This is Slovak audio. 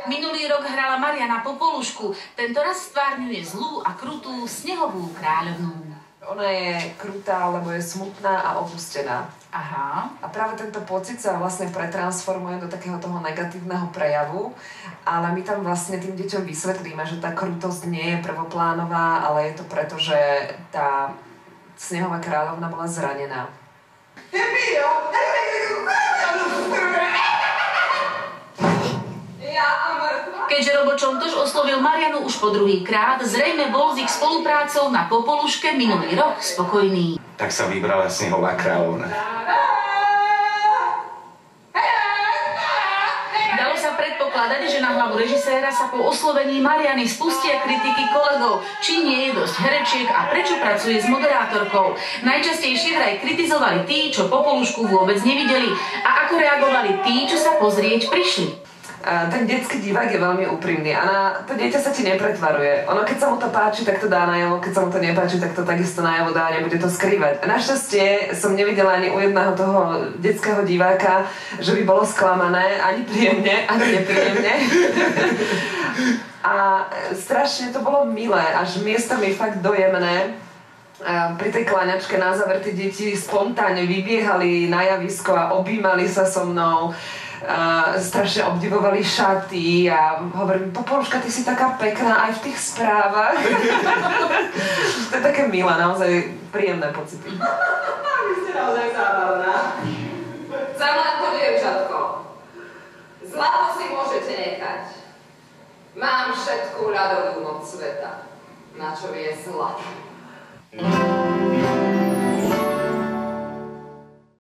Minulý rok hrala Mariana Popolušku, tentoraz stvárňuje zlú a krutú snehovú kráľovnú. Ona je krutá, lebo je smutná a opustená. Aha. A práve tento pocit sa vlastne pretransformuje do takého toho negatívneho prejavu, ale my tam vlastne tým deťom vysvetlíme, že tá krutosť nie je prvoplánová, ale je to preto, že tá snehová kráľovna bola zranená. Keďže Robo Čontoš oslovil Marianu už po druhýkrát, zrejme bol s ich spoluprácou na Popoluške minulý rok spokojný. Tak sa vybrala snehová kráľovna. Dalo sa predpokladať, že na hlavu režiséra sa po oslovení Mariany spustia kritiky kolegov, či nie je dosť herečiek a prečo pracuje s moderátorkou. Najčastejšie vraj kritizovali tí, čo Popolušku vôbec nevideli, a ako reagovali tí, čo sa pozrieť prišli. Ten detský divák je veľmi úprimný a na to dieťa sa ti nepretvaruje. Ono, keď sa mu to páči, tak to dá najavo, keď sa mu to nepáči, tak to takisto najavo dá a nebude to skrývať. A našťastie som nevidela ani u jedného toho detského diváka, že by bolo sklamané, ani príjemne, ani nepríjemne. A strašne to bolo milé, až miestami fakt dojemné. Pri tej kláňačke na záver tie deti spontánne vybiehali na javisko a objímali sa so mnou. Strašne obdivovali šaty a hovorím, Popoluška, ty si taká pekná aj v tých správach. To je také milé, naozaj príjemné pocity. Vy ste naozaj zábavná. Za mladko, dievčatko. Zlato si môžete nechať. Mám všetkú ľadovú moc sveta, na čo je zlato.